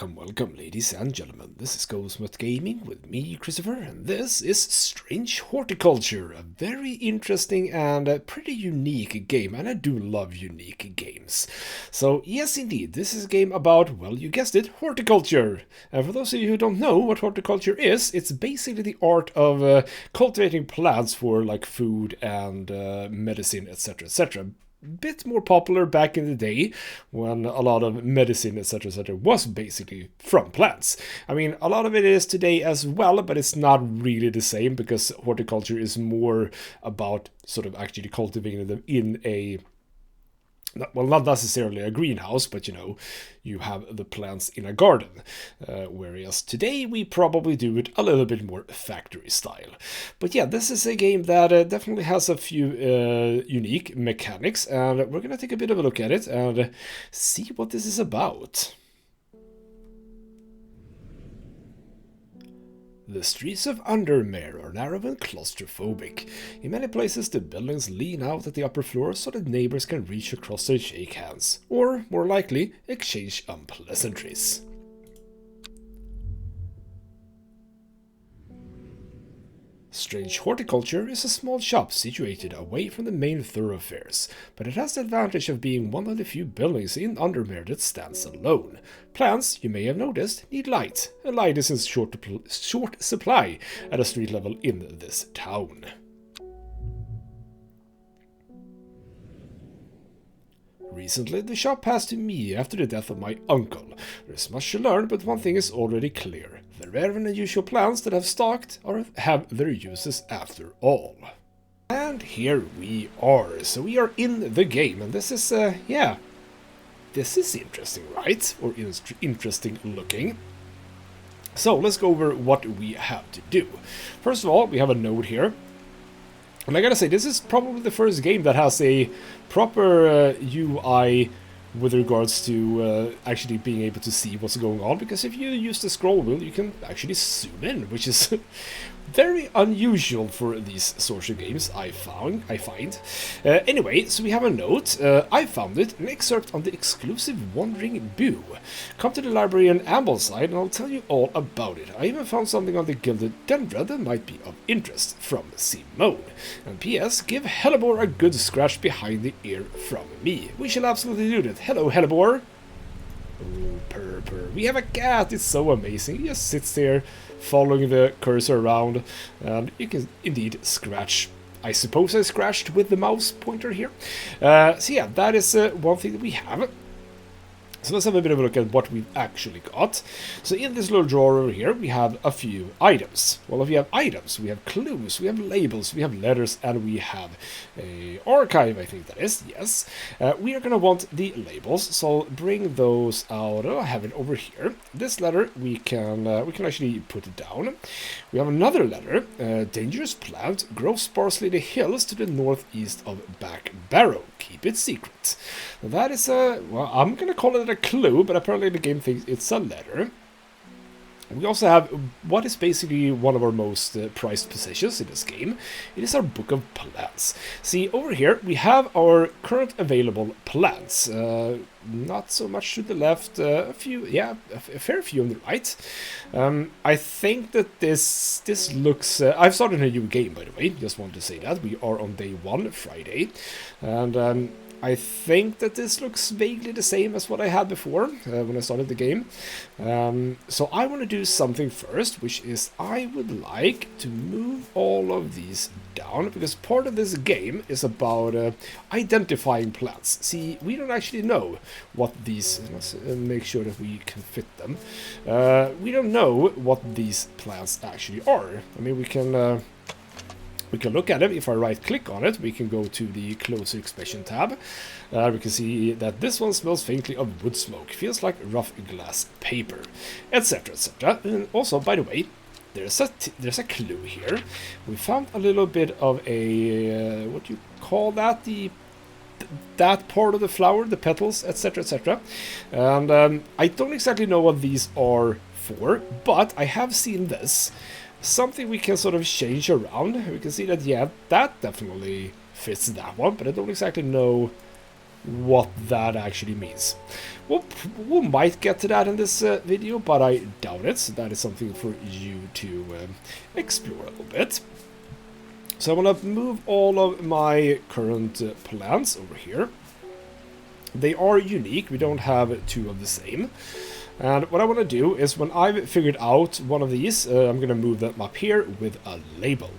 Welcome, ladies and gentlemen. This is Ghostmutt Gaming with me, Christopher, and this is Strange Horticulture, a very interesting and a pretty unique game, and I do love unique games. So, yes, indeed, this is a game about, well, you guessed it, horticulture. And for those of you who don't know what horticulture is, it's basically the art of cultivating plants for, like, food and medicine, etc., etc. Bit more popular back in the day when a lot of medicine, etc., was basically from plants. I mean, a lot of it is today as well, but it's not really the same because horticulture is more about sort of actually cultivating them in a, well, not necessarily a greenhouse, but you have the plants in a garden. Whereas today we probably do it a little bit more factory style. But yeah, this is a game that definitely has a few unique mechanics, and we're going to take a bit of a look at it and see what this is about. The streets of Undermere are narrow and claustrophobic. In many places the buildings lean out at the upper floor so that neighbors can reach across and shake hands, or, more likely, exchange unpleasantries. Strange Horticulture is a small shop situated away from the main thoroughfares, but it has the advantage of being one of the few buildings in Undermere that stands alone. Plants, you may have noticed, need light, and light is in short supply at a street level in this town. Recently, the shop passed to me after the death of my uncle. There is much to learn, but one thing is already clear. The rare and unusual plants that have stalked have their uses after all. And here we are. So we are in the game, and this is, this is interesting, right? Or interesting looking. So let's go over what we have to do. First of all, we have a node here. And I gotta say, this is probably the first game that has a proper UI with regards to actually being able to see what's going on, because if you use the scroll wheel, you can actually zoom in, which is very unusual for these sorts of games, I find. Anyway, so we have a note. I found it, an excerpt on the exclusive Wandering Boo. Come to the library in Ambleside and I'll tell you all about it. I even found something on the Gilded Dendra that might be of interest, from Simone. And P.S. Give Hellebore a good scratch behind the ear from me. We shall absolutely do that. Hello, Hellebore. Oh, purr. We have a cat. It's so amazing. He just sits there, following the cursor around, and you can indeed scratch. I suppose I scratched with the mouse pointer here. So yeah, that is one thing that we have. So let's have a bit of a look at what we've actually got. So in this little drawer over here, we have a few items. Well, if we have items, we have clues, we have labels, we have letters, and we have a archive, I think that is, yes. We are going to want the labels, so bring those out. I have it over here. This letter, we can actually put it down. We have another letter. Dangerous plant, grows sparsely in the hills to the northeast of Back Barrow. Keep it secret. That is well, I'm going to call it a clue, but apparently the game thinks it's a letter. We also have what is basically one of our most prized possessions in this game. It is our book of plants. See, over here we have our current available plants. Not so much to the left, a few, yeah, a fair few on the right. I think that this looks... I've started a new game, by the way, just wanted to say that. We are on day 1, Friday, and I think that this looks vaguely the same as what I had before when I started the game. So I want to do something first, which is I would like to move all of these down, because part of this game is about identifying plants. See, we don't actually know what these... Let's make sure that we can fit them. We don't know what these plants actually are. I mean, we can look at it. If I right click on it, we can go to the Closer Inspection tab. We can see that this one smells faintly of wood smoke, feels like rough glass paper, etc., etc. And also, by the way, there's a clue here. We found a little bit of a what do you call that? That part of the flower, the petals, etc., etc. And I don't exactly know what these are for, but I have seen this. Something we can sort of change around. We can see that, yeah, that definitely fits that one, but I don't exactly know what that actually means. We might get to that in this video, but I doubt it. So that is something for you to explore a little bit. So I'm going to move all of my current plants over here. They are unique. We don't have two of the same. And what I want to do is, when I've figured out one of these, I'm going to move them up here with a label.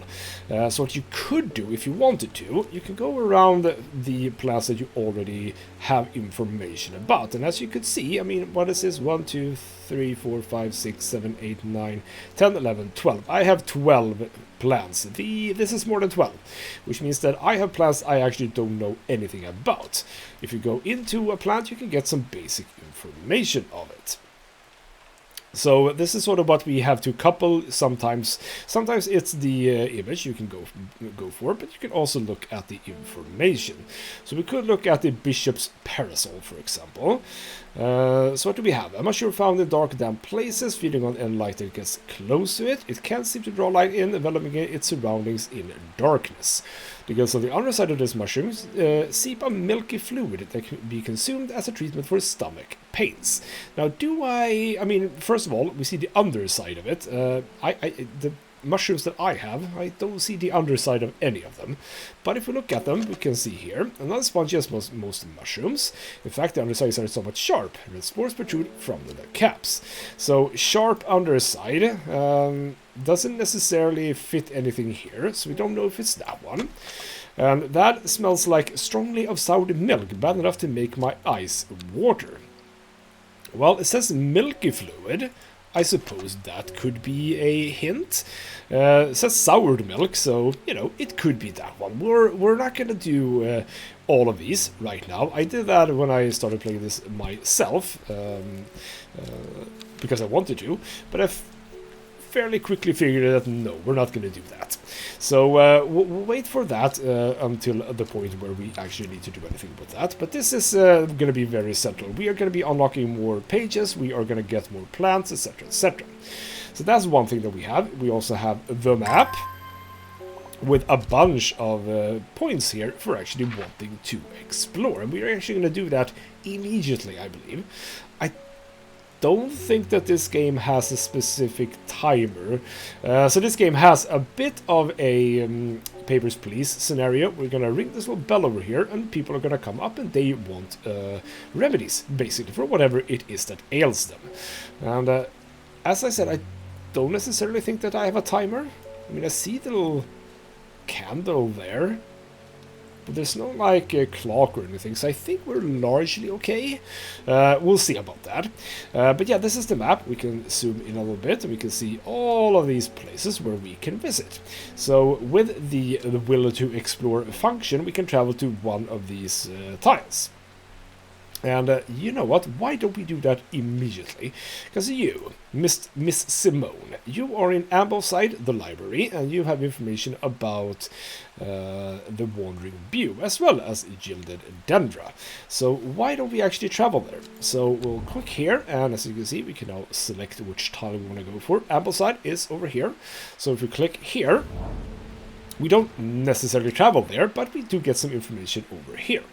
So what you could do, if you wanted to, you can go around the plants that you already have information about. And as you could see, I mean, what is this? 1, 2, 3, 4, 5, 6, 7, 8, 9, 10, 11, 12. I have 12 plants. This is more than 12, which means that I have plants I actually don't know anything about. If you go into a plant, you can get some basic information of it. So this is sort of what we have to couple. Sometimes it's the image you can go for, but you can also look at the information. So we could look at the bishop's parasol, for example. So what do we have? A mushroom found in dark, damp places, feeding on any light that gets close to it. It can't seem to draw light in, enveloping its surroundings in darkness. The gills on the underside of this mushroom seep a milky fluid that can be consumed as a treatment for stomach pains. Now, I mean, first of all, we see the underside of it. The mushrooms that I have, I don't see the underside of any of them. But if we look at them, we can see here, and not as spongy as most mushrooms. In fact, the undersides are somewhat sharp, and the spores protrude from the caps. So, sharp underside doesn't necessarily fit anything here, so we don't know if it's that one. And that smells like strongly of soured milk, bad enough to make my eyes water. Well, it says milky fluid. I suppose that could be a hint. It says soured milk, so, you know, it could be that one. We're not going to do all of these right now. I did that when I started playing this myself, because I wanted to, but I fairly quickly figured that no, we're not going to do that. So we'll wait for that until the point where we actually need to do anything with that. But this is going to be very central. We are going to be unlocking more pages, we are going to get more plants, etc, etc. So that's one thing that we have. We also have the map with a bunch of points here for actually wanting to explore. And we're actually going to do that immediately, I believe. I don't think that this game has a specific timer. So this game has a bit of a Papers, Please scenario. We're gonna ring this little bell over here, and people are gonna come up and they want remedies, basically, for whatever it is that ails them. And as I said, I don't necessarily think that I have a timer. I mean, I see the little candle there, but there's no, like, a clock or anything, so I think we're largely okay. We'll see about that. But yeah, this is the map. We can zoom in a little bit, and we can see all of these places where we can visit. So with the will to explore function, we can travel to one of these tiles. And you know what? Why don't we do that immediately? Because you, Miss Simone, you are in Ambleside, the library, and you have information about the Wandering Bew, as well as Gilded Dendra. So why don't we actually travel there? So we'll click here, and as you can see, we can now select which tile we want to go for. Ambleside is over here. So if we click here, we don't necessarily travel there, but we do get some information over here.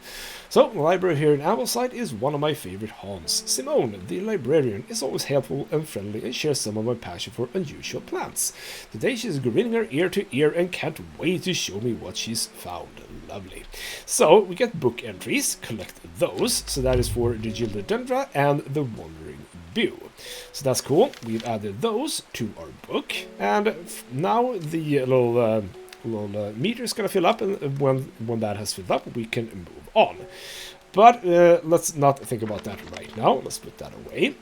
So, the library here in Ambleside is one of my favorite haunts. Simone, the librarian, is always helpful and friendly and shares some of my passion for unusual plants. Today she's grinning her ear to ear and can't wait to show me what she's found. Lovely. So, we get book entries, collect those. So that is for the Gilded Dendra and the Wandering Bew. So that's cool. We've added those to our book, and now the little meter is going to fill up, and when that has filled up, we can move on. But let's not think about that right now. Let's put that away.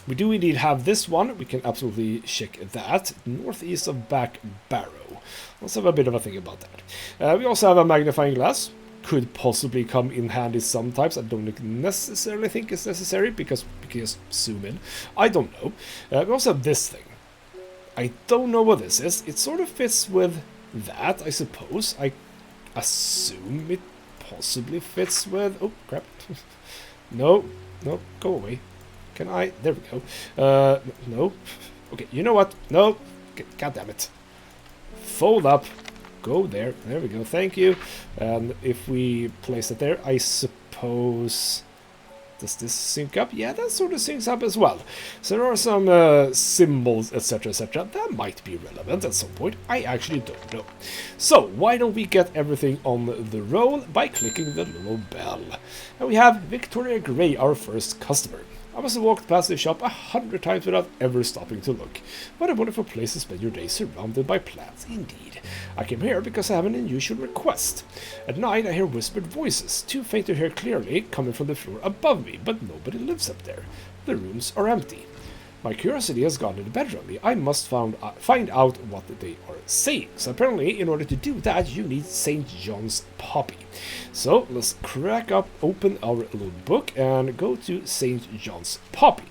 We do indeed have this one. We can absolutely check that. Northeast of Back Barrow. Let's have a bit of a think about that. We also have a magnifying glass. Could possibly come in handy sometimes. I don't necessarily think it's necessary, because we can just zoom in. I don't know. We also have this thing. I don't know what this is. It sort of fits with that, I suppose. I assume it possibly fits with... Oh, crap. No, go away. Can I? There we go. No. Okay, you know what? No. God damn it. Fold up. Go there. There we go. Thank you. And if we place it there, I suppose suppose... Does this sync up? Yeah, that sort of syncs up as well. So there are some symbols, etc., etc. that might be relevant at some point. I actually don't know. So why don't we get everything on the roll by clicking the little bell? And we have Victoria Gray, our first customer. I must have walked past the shop 100 times without ever stopping to look. What a wonderful place to spend your day surrounded by plants, indeed. I came here because I have an unusual request. At night I hear whispered voices, too faint to hear clearly, coming from the floor above me, but nobody lives up there. The rooms are empty. My curiosity has gotten the better of me. I must find out what they are saying. So apparently, in order to do that, you need St. John's Poppy. So let's open our little book and go to St. John's Poppy.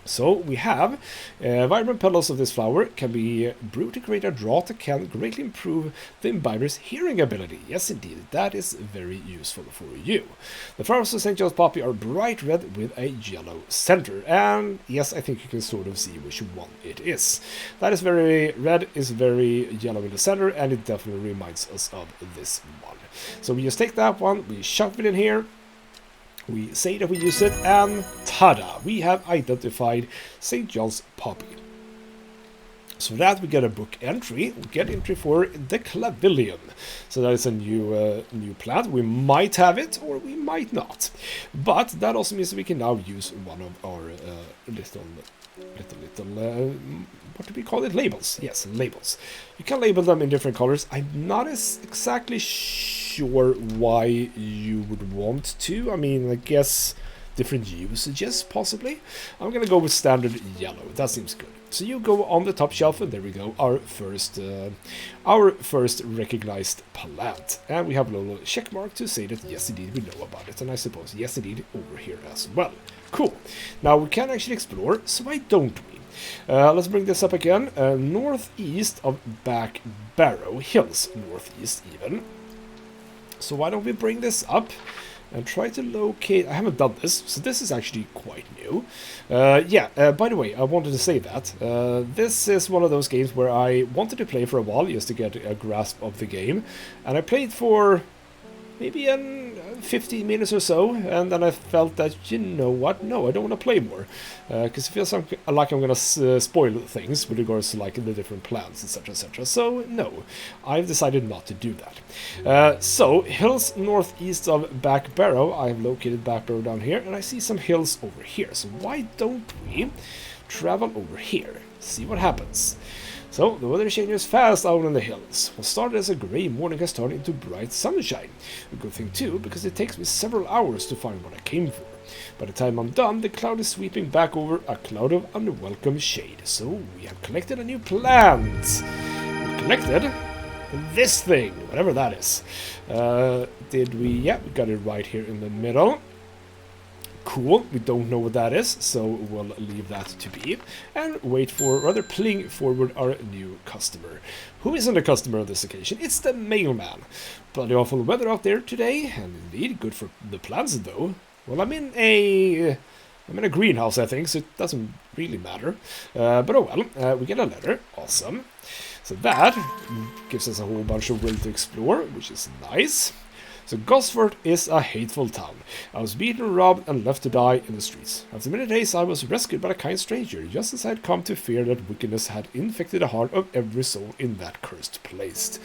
So we have vibrant petals of this flower can be brewed to create a draught that can greatly improve the imbiber's hearing ability. Yes, indeed, that is very useful for you. The flowers of St. John's Poppy are bright red with a yellow center, and yes, I think you can sort of see which one it is. That is very red, is very yellow in the center, and it definitely reminds us of this one. So we just take that one, we shove it in here. We say that we use it, and tada! We have identified St. John's Poppy. So that we get a book entry. We get entry for the Clavilium. So that is a new plant. We might have it, or we might not. But that also means that we can now use one of our little what do we call it? Labels. Yes, labels. You can label them in different colors. I'm not exactly sure why you would want to. I mean, I guess different usages, possibly. I'm gonna go with standard yellow. That seems good. So you go on the top shelf, and there we go, our first recognized plant. And we have a little check mark to say that yes, indeed, we know about it. And I suppose yes, indeed, over here as well. Cool. Now we can actually explore, so why don't we? Let's bring this up again. Northeast of Back Barrow Hills, northeast even. So why don't we bring this up and try to locate... I haven't done this, so this is actually quite new. By the way, I wanted to say that. This is one of those games where I wanted to play for a while just to get a grasp of the game. And I played for maybe 15 minutes or so, and then I felt that, you know what, no, I don't want to play more. Because it feels like I'm going to spoil things with regards to like the different plants, etc, etc. So, no, I've decided not to do that. So, hills northeast of Back Barrow. I've located Back Barrow down here, and I see some hills over here. So why don't we travel over here, see what happens. So, the weather changes fast out on the hills. What started as a grey morning has turned into bright sunshine. A good thing too, because it takes me several hours to find what I came for. By the time I'm done, the cloud is sweeping back over a cloud of unwelcome shade. So, we have collected a new plant. We collected this thing, whatever that is. Did we? Yeah, we got it right here in the middle. Cool, we don't know what that is, so we'll leave that to be and wait for, rather pling forward our new customer. Who isn't a customer on this occasion? It's the mailman. Bloody awful weather out there today, and indeed good for the plants though. Well, I'm in a greenhouse, I think, so it doesn't really matter. But oh well, we get a letter, awesome. So that gives us a whole bunch of will to explore, which is nice. So Gosford is a hateful town. I was beaten, robbed, and left to die in the streets. After many days I was rescued by a kind stranger, just as I had come to fear that wickedness had infected the heart of every soul in that cursed place.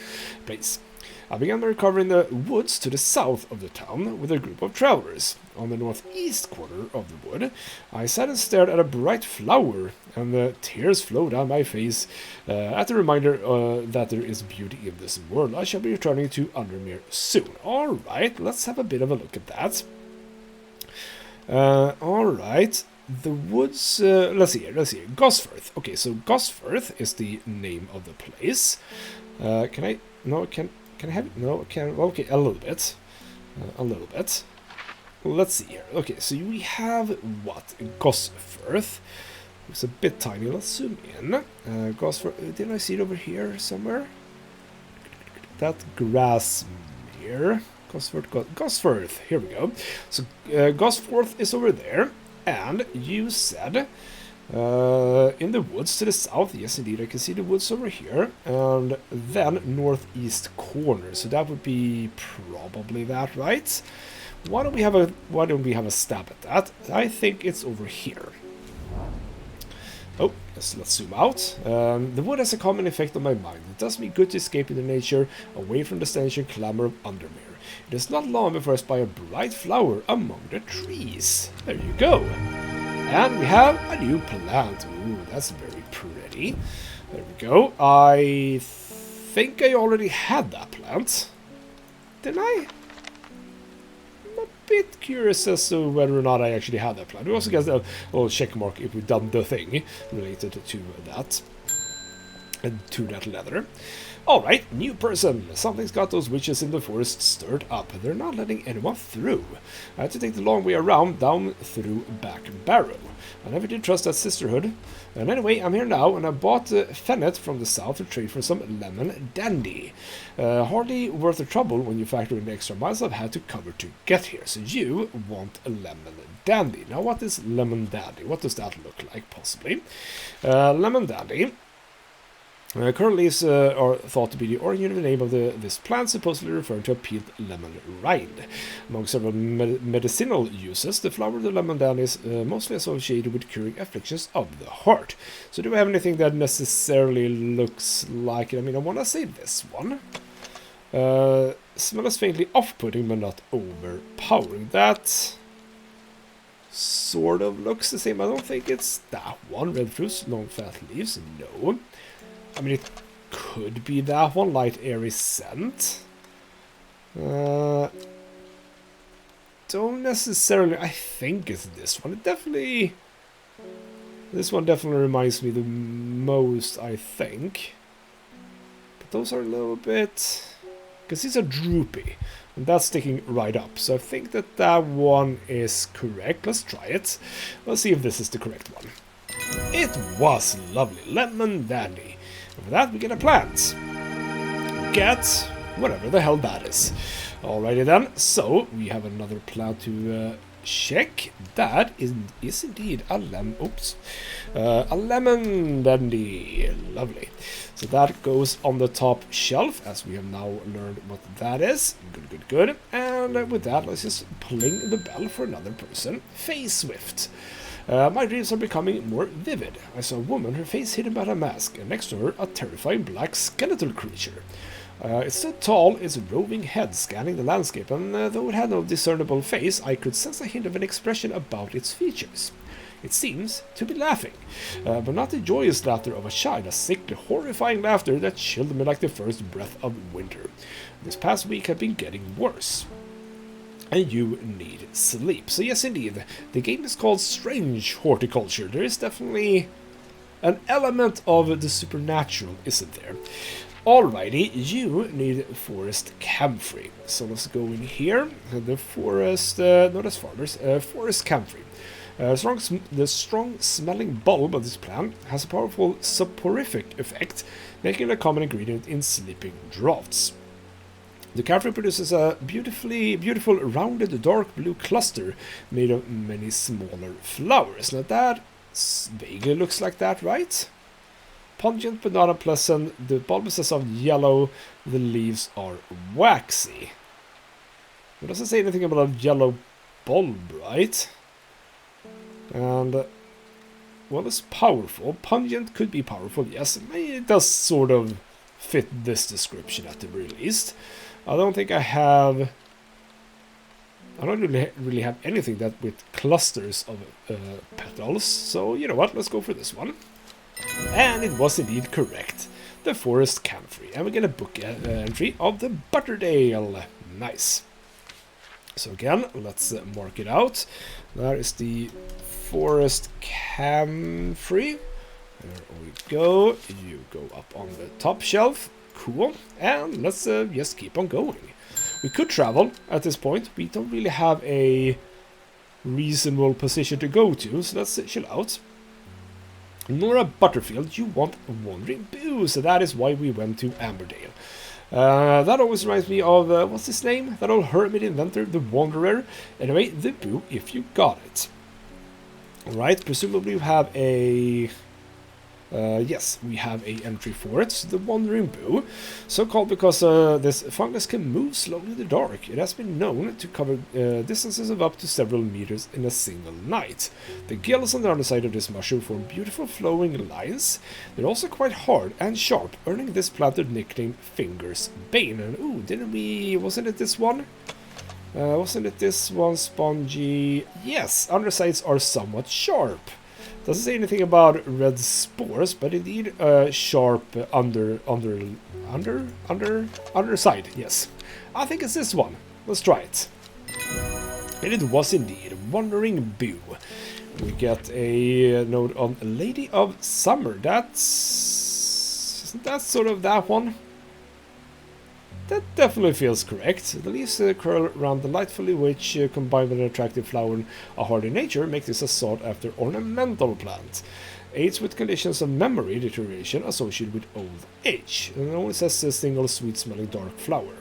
I began my recovery in the woods to the south of the town with a group of travelers. On the northeast corner of the wood, I sat and stared at a bright flower, and the tears flowed down my face at the reminder that there is beauty in this world. I shall be returning to Undermere soon. Alright, let's have a bit of a look at that. Alright, the woods, let's see here. Gosforth. Okay, so Gosforth is the name of the place. Can I have it? No, okay, a little bit. Let's see here. Okay, so we have what? Gosforth. It's a bit tiny. Let's zoom in. Gosforth. Didn't I see it over here somewhere? That Grasmere. Gosforth. Here we go. So Gosforth is over there, and you said in the woods to the south. Yes, indeed, I can see the woods over here, and then northeast corner. So that would be probably that, right? Why don't we have a stab at that? I think it's over here. Oh, yes, let's zoom out. The wood has a common effect on my mind. It does me good to escape into nature, away from the stench and clamor of Undermere. It is not long before I spy a bright flower among the trees. There you go. And we have a new plant. Ooh, that's very pretty. There we go. I think I already had that plant. Didn't I? I'm a bit curious as to whether or not I actually had that plant. We also get a little check mark if we've done the thing related to that. And to that leather. Alright, new person. Something's got those witches in the forest stirred up. They're not letting anyone through. I had to take the long way around, down through Back Barrow. I never did trust that sisterhood. And anyway, I'm here now, and I bought Fennet from the south to trade for some lemon dandy. Hardly worth the trouble when you factor in the extra miles I've had to cover to get here. So you want a lemon dandy. Now what is lemon dandy? What does that look like, possibly? Lemon dandy. Currently are thought to be the origin of the name of this plant, supposedly referring to a peeled lemon rind. Among several medicinal uses, the flower of the lemon dandy is mostly associated with curing afflictions of the heart. So do we have anything that necessarily looks like it? I mean, I want to say this one. Smell is faintly off-putting, but not overpowering. That sort of looks the same. I don't think it's that one. Red fruits, long fat leaves, no. I mean, it could be that one, light airy scent. Don't necessarily, I think it's this one. This one definitely reminds me the most, I think. But those are a little bit, because these are droopy, and that's sticking right up. So I think that one is correct. Let's try it. Let's see if this is the correct one. It was lovely. Lemon dandy. And for that, we get a plant. Get whatever the hell that is. Alrighty then. So we have another plant to check. That is indeed a a lemon dandy. Lovely. So that goes on the top shelf, as we have now learned what that is. Good. And with that, let's just pling the bell for another person. Face Swift. My dreams are becoming more vivid. I saw a woman, her face hidden by a mask, and next to her a terrifying black skeletal creature. It stood tall, its roving head scanning the landscape, and though it had no discernible face, I could sense a hint of an expression about its features. It seems to be laughing, but not the joyous laughter of a child, a sickly, horrifying laughter that chilled me like the first breath of winter. This past week had been getting worse. And you need sleep. So yes, indeed, the game is called Strange Horticulture. There is definitely an element of the supernatural, isn't there? Alrighty, you need forest camphor. So let's go in here. The forest, not as farmers, forest camphor. The strong-smelling bulb of this plant has a powerful soporific effect, making it a common ingredient in sleeping draughts. The camphor produces a beautiful, rounded, dark blue cluster made of many smaller flowers. Now that vaguely looks like that, right? Pungent but not unpleasant. The bulb is of yellow. The leaves are waxy. It doesn't say anything about a yellow bulb, right? And well, it's powerful. Pungent could be powerful, yes. It does sort of fit this description at the very least. I don't think I have... I don't really have anything that with clusters of petals. So, you know what? Let's go for this one. And it was indeed correct. The forest camphor. And we get a book entry of the Butterdale. Nice. So again, let's mark it out. There is the forest camphor. There we go. You go up on the top shelf. Cool. And let's just keep on going. We could travel at this point. We don't really have a reasonable position to go to, so let's chill out. Nora Butterfield, you want a wandering boo, so that is why we went to Amberdale. That always reminds me of, what's his name? That old hermit inventor, the Wanderer. Anyway, the boo, if you got it. Alright, presumably you have a Yes, we have a entry for it, the Wandering Boo, so called because this fungus can move slowly in the dark. It has been known to cover distances of up to several meters in a single night. The gills on the underside of this mushroom form beautiful flowing lines. They're also quite hard and sharp, earning this plant the nickname Finger's Bane. And ooh, wasn't it this one? Wasn't it this one, spongy? Yes, undersides are somewhat sharp. Doesn't say anything about red spores, but indeed sharp underside. Yes, I think it's this one. Let's try it. And it was indeed Wandering Boo. We get a note on Lady of Summer. That's sort of that one. That definitely feels correct. The leaves curl around delightfully, which, combined with an attractive flower and a hardy nature, makes this a sought-after ornamental plant. Aids with conditions of memory deterioration associated with old age. And it only says a single sweet-smelling dark flower.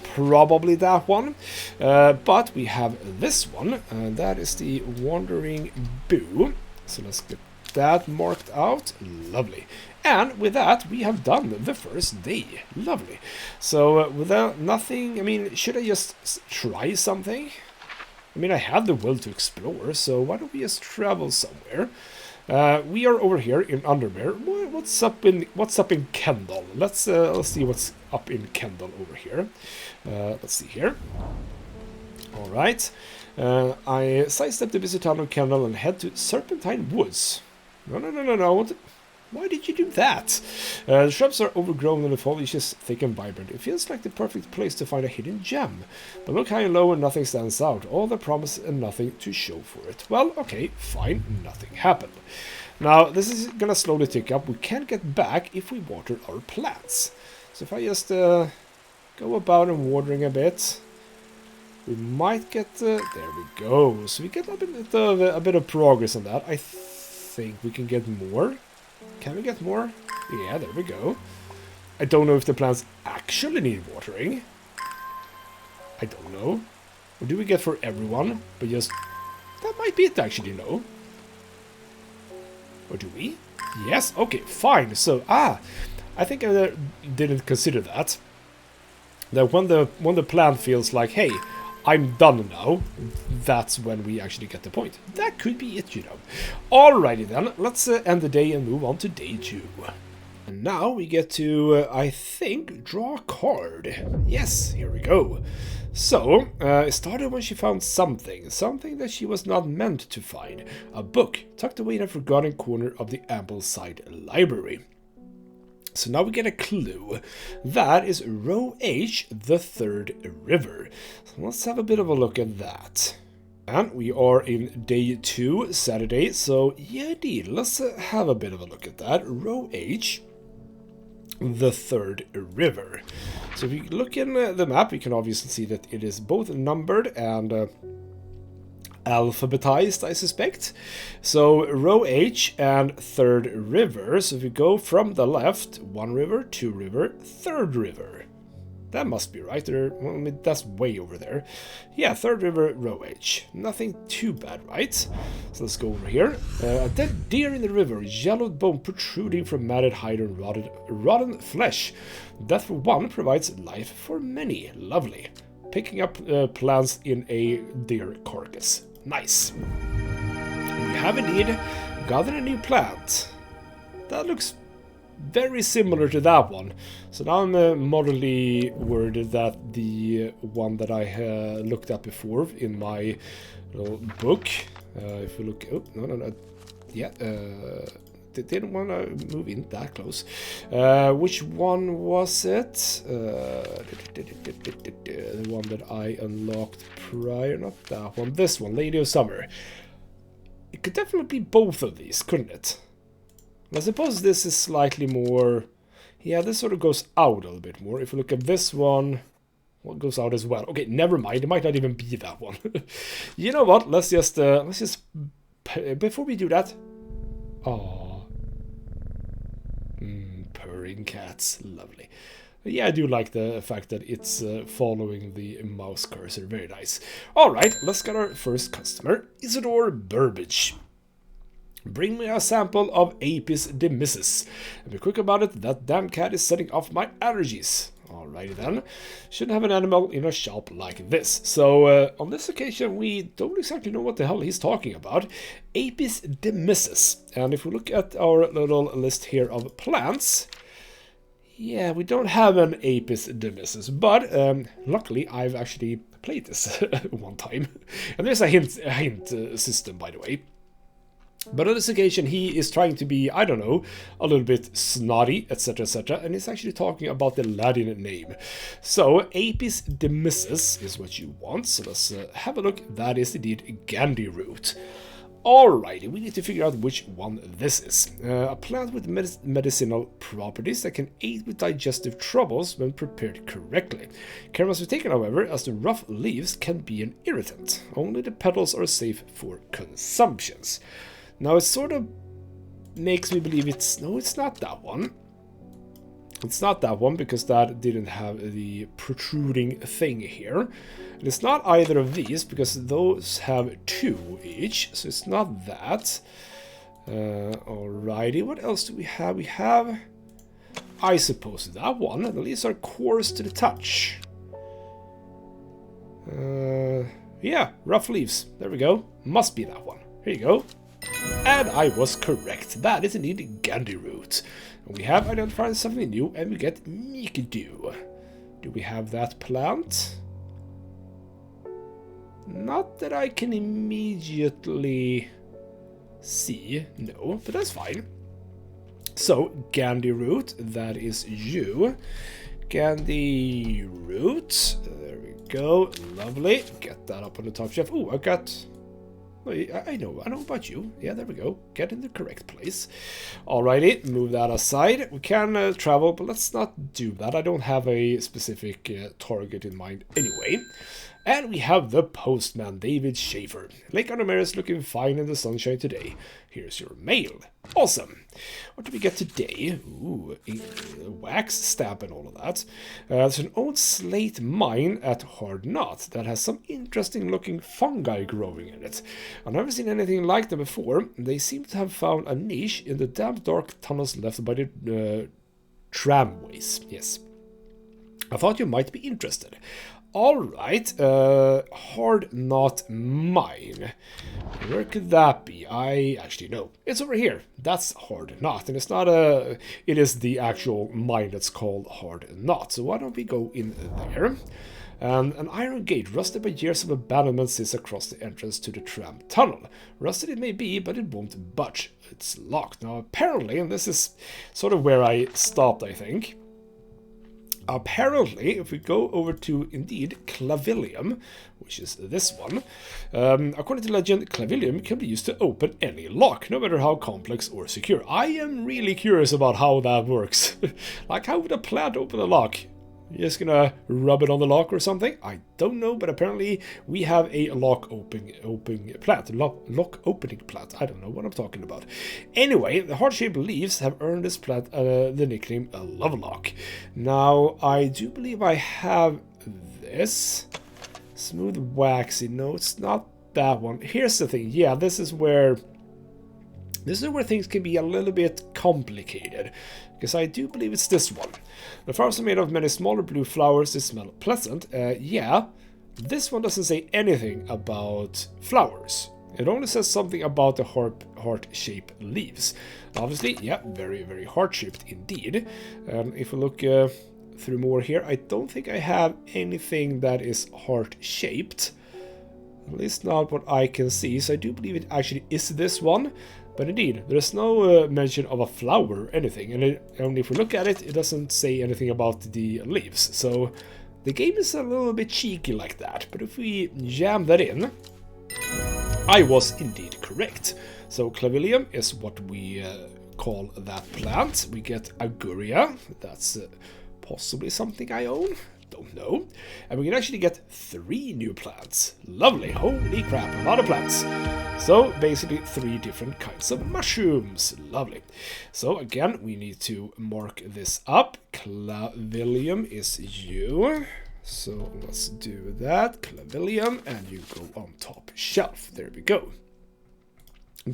Probably that one. But we have this one, and that is the Wandering Boo. So let's get that marked out. Lovely. And with that, we have done the first day. Lovely. So without nothing, I mean, should I just try something? I mean, I have the will to explore, so why don't we just travel somewhere? We are over here in Underbear. What's up in Kendall? Let's see what's up in Kendall over here. Let's see here. All right. I sidestep the busy town of Kendall and head to Serpentine Woods. No. Why did you do that? The shrubs are overgrown and the foliage is thick and vibrant. It feels like the perfect place to find a hidden gem. But look high and low and nothing stands out. All the promise and nothing to show for it. Well, okay, fine, nothing happened. Now, this is gonna slowly tick up. We can get back if we water our plants. So if I just go about and watering a bit, we might get... there we go. So we get a bit of progress on that. I think we can get more. Can we get more? Yeah, there we go. I don't know if the plants actually need watering. I don't know. Or do we get for everyone? But just... that might be it actually, no? Or do we? Yes, okay, fine. So, I think I didn't consider that. That when the plant feels like, hey, I'm done now, that's when we actually get the point. That could be it, you know. Alrighty then, let's end the day and move on to day 2. And now we get to, I think, draw a card. Yes, here we go. So, it started when she found something that she was not meant to find. A book tucked away in a forgotten corner of the Ambleside Library. So now we get a clue. That is row H, the third river. So let's have a bit of a look at that. And we are in day 2, Saturday. So yeah, indeed, let's have a bit of a look at that. Row H, the third river. So if you look in the map, we can obviously see that it is both numbered and alphabetized, I suspect. So row H and third river. So if we go from the left, 1 river, 2 river, third river. That must be right. Well, I mean, that's way over there. Yeah, third river, row H. Nothing too bad, right? So let's go over here. A dead deer in the river, yellowed bone protruding from matted hide and rotten flesh. Death for one provides life for many. Lovely. Picking up plants in a deer carcass. Nice. We have indeed gotten a new plant. That looks very similar to that one. So now I'm moderately worried that the one that I looked at before in my little book, if we look... oh, no. Yeah, didn't want to move in that close. Which one was it? The one that I unlocked prior, not that one, this one, Lady of Summer. It could definitely be both of these, couldn't it? I suppose this is slightly more... yeah, this sort of goes out a little bit more. If we look at this one, what goes out as well? Okay, never mind. It might not even be that one. You know what? Let's just before we do that... aww. Purring cats. Lovely. Yeah, I do like the fact that it's following the mouse cursor. Very nice. Alright, let's get our first customer. Isidore Burbage. Bring me a sample of Apis demissus. And be quick about it, that damn cat is setting off my allergies. Alrighty then. Shouldn't have an animal in a shop like this. So, on this occasion, we don't exactly know what the hell he's talking about. Apis demissus. And if we look at our little list here of plants, yeah, we don't have an Apis demissus, but luckily I've actually played this one time. And there's a hint system, by the way. But on this occasion, he is trying to be, I don't know, a little bit snotty, etc., etc., and he's actually talking about the Latin name. So, Apis demissus is what you want, so let's have a look. That is indeed Gandhi root. Alrighty, we need to figure out which one this is. A plant with medicinal properties that can aid with digestive troubles when prepared correctly. Care must be taken, however, as the rough leaves can be an irritant. Only the petals are safe for consumptions. Now it sort of makes me believe it's not that one. It's not that one because that didn't have the protruding thing here. And it's not either of these because those have 2 each, so it's not that. Alrighty, what else do we have? We have, I suppose, that one. The leaves are coarse to the touch. Yeah, rough leaves. There we go. Must be that one. Here you go. And I was correct. That is indeed Gandhi root. And we have identified something new, and we get MacLeod. Do we have that plant? Not that I can immediately see. No, but that's fine. So, Gandhi root, that is you. Gandhi root. There we go. Lovely. Get that up on the top shelf. Oh, I got... I know about you. Yeah, there we go. Get in the correct place. Alrighty, move that aside. We can travel, but let's not do that. I don't have a specific target in mind anyway. And we have the postman, David Schaefer. Lake Arnamere is looking fine in the sunshine today. Here's your mail. Awesome. What do we get today? Ooh, a wax stamp and all of that. There's an old slate mine at Hard Knot that has some interesting looking fungi growing in it. I've never seen anything like them before. They seem to have found a niche in the damp dark tunnels left by the tramways. Yes. I thought you might be interested. Alright, Hard Knot Mine. Where could that be? I actually know. It's over here. That's Hard Knot, and it's not a... It is the actual mine that's called Hard Knot. So why don't we go in there? And an iron gate, rusted by years of abandonment, sits across the entrance to the tram tunnel. Rusted it may be, but it won't budge. It's locked. Now, apparently, and this is sort of where I stopped, I think. Apparently, if we go over to, indeed, Clavilium, which is this one, according to legend, Clavilium can be used to open any lock, no matter how complex or secure. I am really curious about how that works. Like, how would a plant open a lock? You're just gonna rub it on the lock or something? I don't know, but apparently we have a lock opening plant. Lock opening plant. I don't know what I'm talking about. Anyway, the heart-shaped leaves have earned this plant the nickname Love Lock. Now, I do believe I have this. Smooth waxy. No, it's not that one. Here's the thing. Yeah, this is where things can be a little bit complicated, because I do believe it's this one. The flowers are made of many smaller blue flowers that smell pleasant. Yeah, this one doesn't say anything about flowers. It only says something about the heart-shaped leaves. Obviously, yeah, very, very heart-shaped indeed. If we look through more here, I don't think I have anything that is heart-shaped. At least not what I can see. So I do believe it actually is this one. But indeed, there's no mention of a flower or anything, and if we look at it, it doesn't say anything about the leaves. So the game is a little bit cheeky like that, but if we jam that in, I was indeed correct. So Clavilium is what we call that plant. We get Aguria, that's possibly something I own. Don't know. And we can actually get 3 new plants. Lovely. Holy crap, a lot of plants. So basically 3 different kinds of mushrooms. Lovely. So again, we need to mark this up. Clavilium is you. So let's do that. Clavilium, and you go on top shelf. There we go.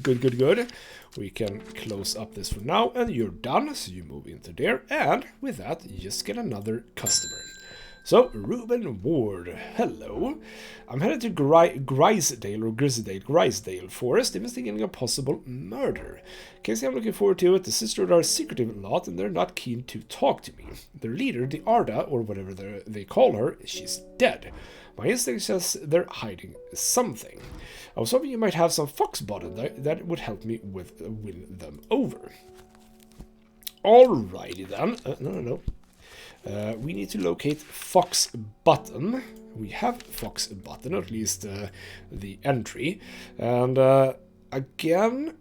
Good, good, good. We can close up this for now, and you're done, so you move into there, and with that, you just get another customer. So, Reuben Ward, hello. I'm headed to Grisdale Forest, investigating a possible murder. Can't say I'm looking forward to it. The sisters are secretive a lot, and they're not keen to talk to me. Their leader, the Arda, or whatever they call her, she's dead. My instinct says they're hiding something. I was hoping you might have some fox bottom that would help me win them over. Alrighty then. No. We need to locate Fox Button. We have Fox Button, or at least the entry. And again,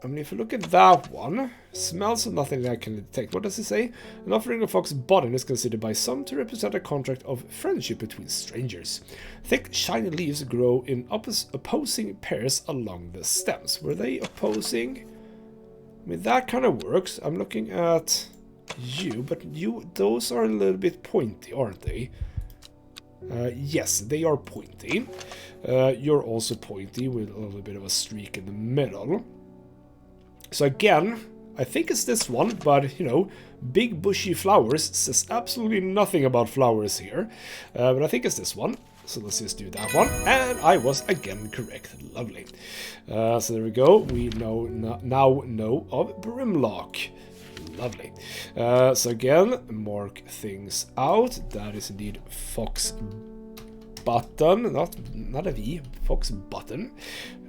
I mean, if you look at that one, smells of nothing I can detect. What does it say? An offering of Fox Button is considered by some to represent a contract of friendship between strangers. Thick, shiny leaves grow in opposing pairs along the stems. Were they opposing? I mean, that kind of works. I'm looking at you, but those are a little bit pointy, aren't they? Yes, they are pointy. You're also pointy with a little bit of a streak in the middle. So again, I think it's this one, but, you know, big bushy flowers says absolutely nothing about flowers here. But I think it's this one. So let's just do that one. And I was again correct. Lovely. So there we go. We now know of Brimlock. Lovely. So again, mark things out. That is indeed Fox Button. Not a V. Fox Button.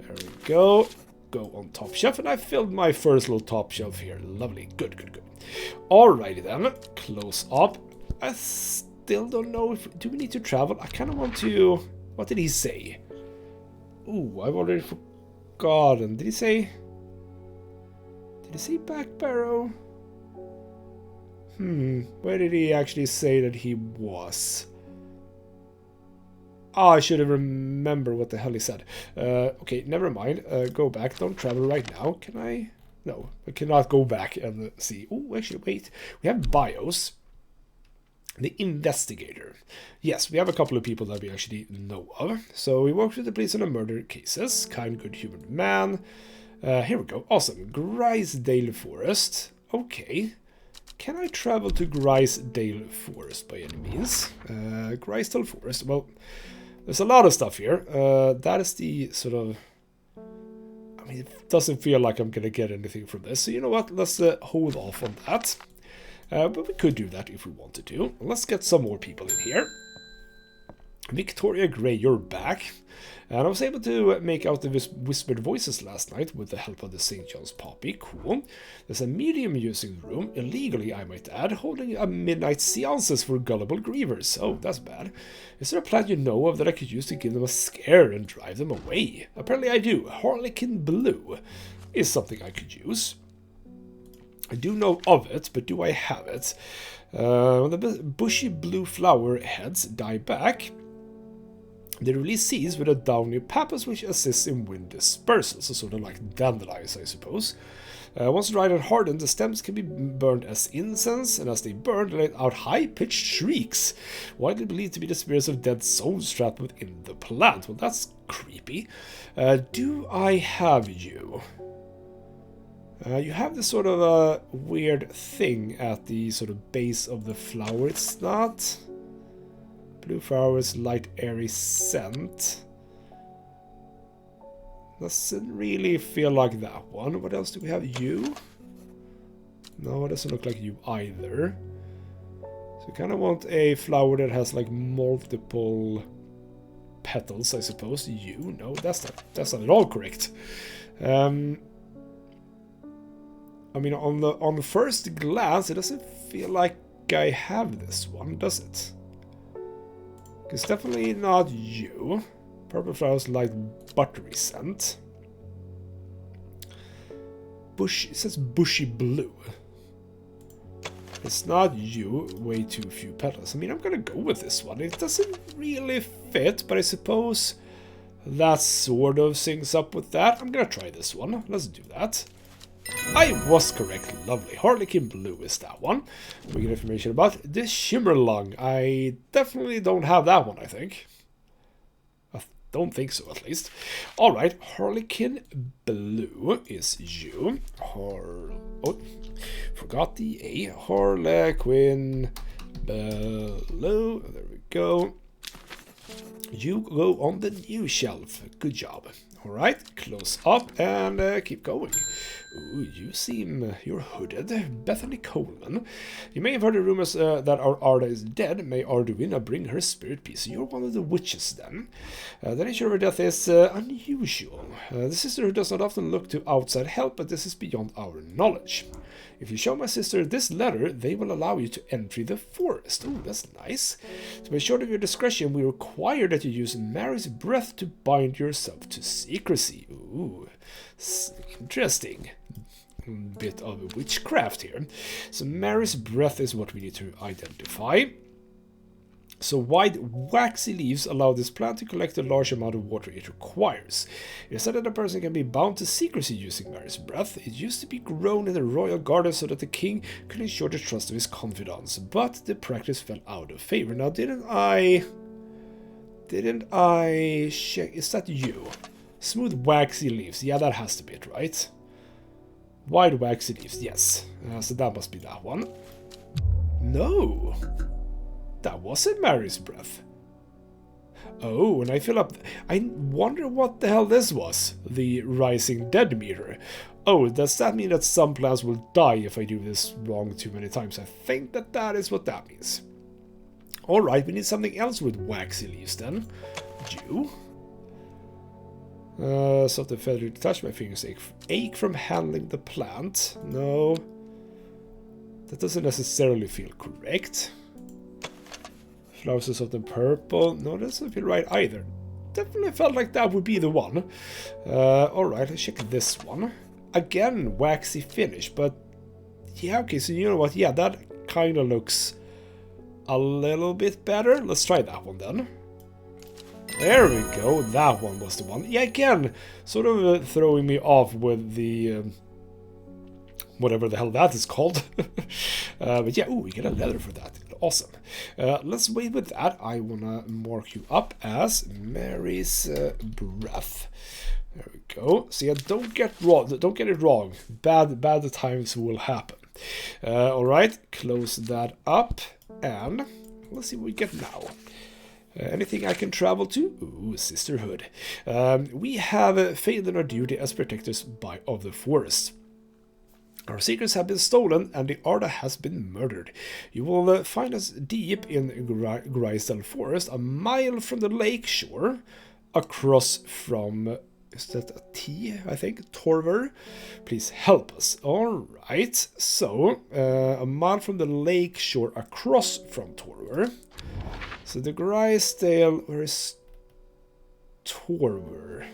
There we go. Go on top shelf, and I filled my first little top shelf here. Lovely. Good, good, good. Alrighty then. Close up. I still don't know if... Do we need to travel? I kind of want to... What did he say? Ooh, I've already forgotten. Did he say... Did he say back barrow? Where did he actually say that he was? Oh, I should have remembered what the hell he said. Okay, never mind. Go back. Don't travel right now. Can I? No, I cannot go back and see. Oh, actually, wait. We have bios. The investigator. Yes, we have a couple of people that we actually know of. So we worked with the police on a murder cases. Kind, good human man. Here we go. Awesome. Grisdale Forest. Okay. Can I travel to Grisdale Forest by any means? Grisdale Forest. Well, there's a lot of stuff here. That is the sort of... I mean, it doesn't feel like I'm going to get anything from this. So you know what? Let's hold off on that. But we could do that if we wanted to. Let's get some more people in here. Victoria Gray, you're back. And I was able to make out the whispered voices last night with the help of the St. John's Poppy. Cool. There's a medium using the room, illegally I might add, holding a midnight seances for gullible grievers. Oh, that's bad. Is there a plan you know of that I could use to give them a scare and drive them away? Apparently I do. Harlequin Blue is something I could use. I do know of it, but do I have it? When the bushy blue flower heads die back, they release seeds with a downy pappus which assists in wind dispersal, so sort of like dandelions, I suppose. Once dried and hardened, the stems can be burned as incense, and as they burn, they let out high-pitched shrieks, widely believed to be the spirits of dead souls trapped within the plant. Well, that's creepy. Do I have you? You have this sort of a weird thing at the sort of base of the flower. It's not... Blue flowers, light airy scent. Doesn't really feel like that one. What else do we have? You? No, it doesn't look like you either. So we kind of want a flower that has like multiple petals, I suppose. You? No, that's not at all correct. I mean, on the first glance, it doesn't feel like I have this one, does it? It's definitely not you. Purple flowers, light buttery scent. It says bushy blue. It's not you. Way too few petals. I mean, I'm gonna go with this one. It doesn't really fit, but I suppose that sort of syncs up with that. I'm gonna try this one. Let's do that. I was correct. Lovely. Harlequin Blue is that one. We get information about the Shimmerlung. I definitely don't have that one, I think. Don't think so, at least. Alright, Harlequin Blue is you. Oh, forgot the A. Harlequin Blue. There we go. You go on the new shelf. Good job. Alright, close up and keep going. Ooh, you're hooded. Bethany Coleman. You may have heard the rumors that our Arda is dead. May Arduina bring her spirit piece. You're one of the witches then. The nature of her death is unusual. The sister who does not often look to outside help, but this is beyond our knowledge. If you show my sister this letter, they will allow you to enter the forest. Oh, that's nice. To be short of your discretion, we require that you use Mary's breath to bind yourself to secrecy. Ooh, interesting. Bit of witchcraft here. So Mary's breath is what we need to identify. So wide, waxy leaves allow this plant to collect a large amount of water it requires. It is said that a person can be bound to secrecy using Mary's breath. It used to be grown in the royal garden so that the king could ensure the trust of his confidants, but the practice fell out of favor. Now, didn't I check? Is that you? Smooth, waxy leaves. Yeah, that has to be it, right? Wide, waxy leaves. Yes. So that must be that one. No. That wasn't Mary's breath. Oh, and I fill up... I wonder what the hell this was. The rising dead meter. Oh, does that mean that some plants will die if I do this wrong too many times? I think that is what that means. Alright, we need something else with waxy leaves then. You. Something feathery to touch. My fingers ache from handling the plant. No. That doesn't necessarily feel correct. Flowers of something purple. No, that doesn't feel right either. Definitely felt like that would be the one. Alright, let's check this one. Again, waxy finish, but... yeah, okay, so you know what? Yeah, that kind of looks a little bit better. Let's try that one then. There we go. That one was the one. Yeah, again, sort of throwing me off with the... whatever the hell that is called. But yeah, ooh, we get a letter for that. Awesome. Let's wait with that. I wanna mark you up as Mary's breath. There we go. So yeah, don't get it wrong. Bad times will happen. All right, close that up, and let's see what we get now. Anything I can travel to? Ooh, sisterhood. We have failed in our duty as protectors of the forest. Our secrets have been stolen, and the Arda has been murdered. You will find us deep in Grisdale Forest, a mile from the lake shore, across from... is that a T, I think? Torver? Please help us. Alright, so, a mile from the lake shore, across from Torver. So the Grisdale... where is Torver?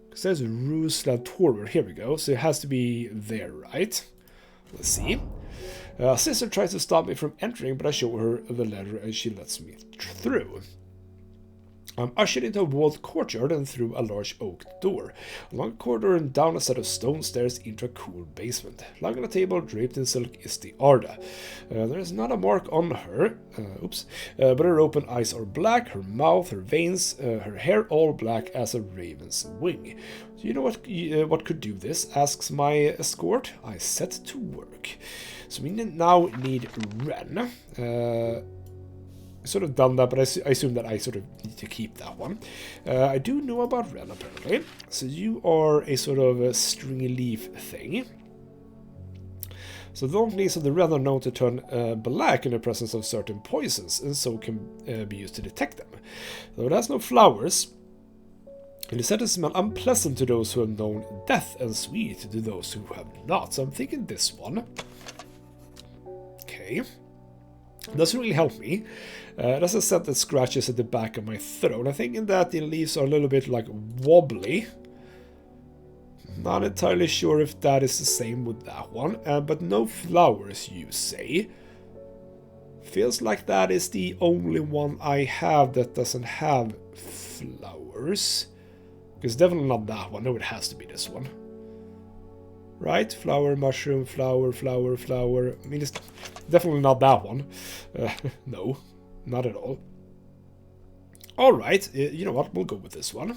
Because there's Rusland Torver. Here we go. So it has to be there, right? Let's see. Sister tries to stop me from entering, but I show her the letter and she lets me through. I'm ushered into a walled courtyard and through a large oak door. Along a corridor and down a set of stone stairs into a cool basement. Lying on a table draped in silk is the Arda. There is not a mark on her, but her open eyes are black, her mouth, her veins, her hair all black as a raven's wing. Do you know what could do this? Asks my escort. I set to work. So we now need Ren. Sort of done that, but I assume that I sort of need to keep that one. I do know about Ren, apparently. So you are a sort of a stringy leaf thing. So the long leaves of the Ren are known to turn black in the presence of certain poisons, and so can be used to detect them. Though it has no flowers, it is said to smell unpleasant to those who have known death and sweet to those who have not. So I'm thinking this one. Okay. Doesn't really help me. It has a scent that scratches at the back of my throat. I'm thinking that the leaves are a little bit like wobbly. Not entirely sure if that is the same with that one. But no flowers, you say. Feels like that is the only one I have that doesn't have flowers. Because definitely not that one. No, it has to be this one. Right? Flower, mushroom, flower, flower, flower. I mean, it's definitely not that one. No, not at all. Alright, you know what, we'll go with this one.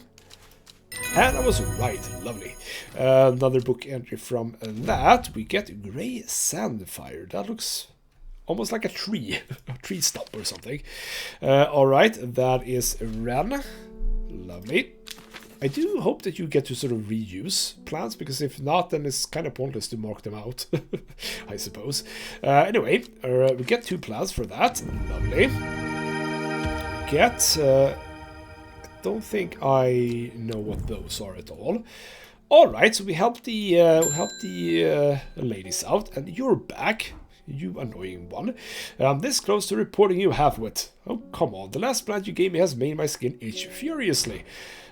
And I was right, lovely. Another book entry from that. We get Grey Sandfire. That looks almost like a tree. A tree stump or something. Alright, that is Ren. Lovely. I do hope that you get to sort of reuse plants, because if not, then it's kind of pointless to mark them out, I suppose. Anyway, we get 2 plants for that. Lovely. Get... don't think I know what those are at all. Alright, so we helped the ladies out, and you're back. You annoying one. This close to reporting you half-wit. Oh, come on. The last plant you gave me has made my skin itch furiously.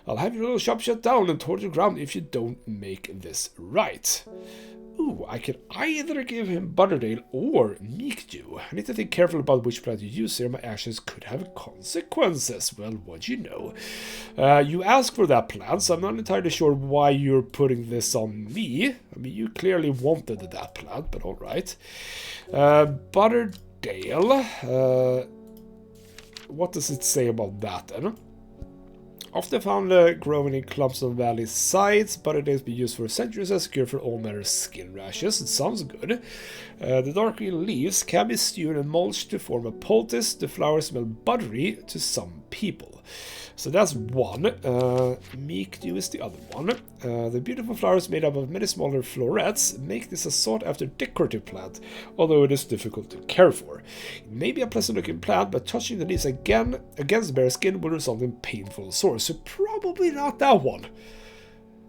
I'll have your little shop shut down and torn to the ground if you don't make this right. Ooh, I can either give him Butterdale or Meekdew. I need to think carefully about which plant you use here. My actions could have consequences. Well, what you know. You asked for that plant, so I'm not entirely sure why you're putting this on me. I mean, you clearly wanted that plant, but alright. Butterdale. What does it say about that then? Often found growing in clumps on valley sides, Butterdale has been used for centuries as a cure for all manner of skin rashes. It sounds good. The dark green leaves can be stewed and mulched to form a poultice. The flowers smell buttery to some people. So that's one. Meekdew is the other one. The beautiful flowers made up of many smaller florets make this a sought-after decorative plant, although it is difficult to care for. It may be a pleasant-looking plant, but touching the leaves again against bare skin will result in painful sores, so probably not that one.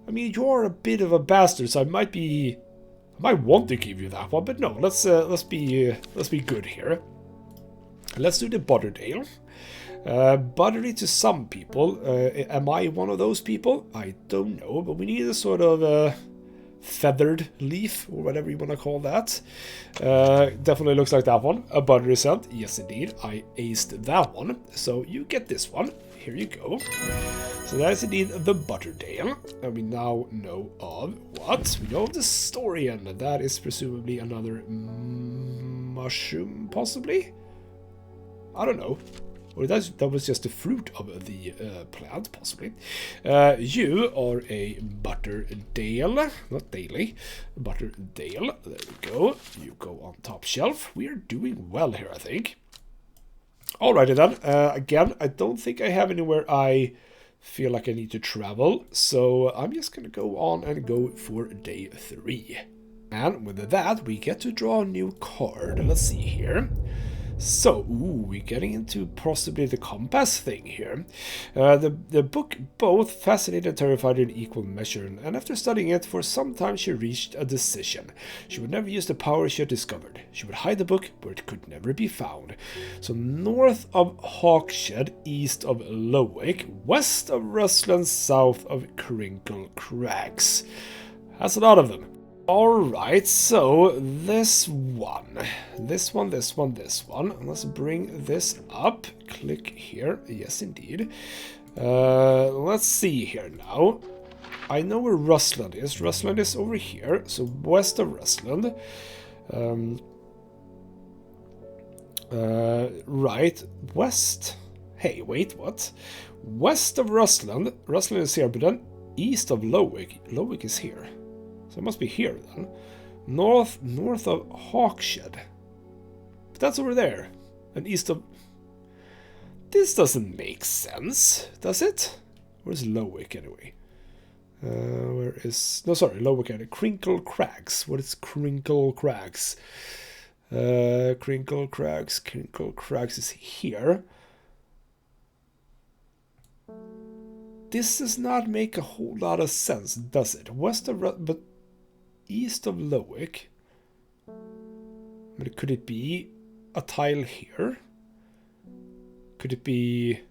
I mean, you're a bit of a bastard, so I might want to give you that one, but no, let's be good here. Let's do the Butterdale. Buttery to some people. Am I one of those people? I don't know, but we need a sort of feathered leaf, or whatever you want to call that. Definitely looks like that one. A buttery scent. Yes, indeed. I aced that one. So you get this one. Here you go. So that is indeed the Butterdale. And we now know of what? We know of the Storian. That is presumably another mushroom, possibly? I don't know. Or that was just the fruit of the plant, possibly. You are a Butterdale, not daily, Butterdale. There we go. You go on top shelf. We are doing well here, I think. Alrighty then. Again, I don't think I have anywhere I feel like I need to travel, so I'm just gonna go on and go for day 3. And with that, we get to draw a new card. Let's see here. So, ooh, we're getting into possibly the compass thing here. The book both fascinated and terrified in equal measure, and after studying it for some time she reached a decision. She would never use the power she had discovered. She would hide the book where it could never be found. So north of Hawkshead, east of Lowick, west of Rustland, south of Crinkle Crags. That's a lot of them. Alright, so this one. Let's bring this up. Click here. Yes, indeed. Let's see here now. I know where Rustland is. Rustland is over here. So west of Rustland. Right. West. Hey, wait, what? West of Rustland. Rustland is here, but then east of Lowick. Lowick is here. So it must be here then. North of Hawkshead. But that's over there. And east of... This doesn't make sense, does it? Where's Lowick anyway? Where is... No, sorry, Lowick and Crinkle Crags. What is Crinkle Crags? Crinkle Crags is here. This does not make a whole lot of sense, does it? West of... But... East of Lowick. But could it be a tile here? Could it be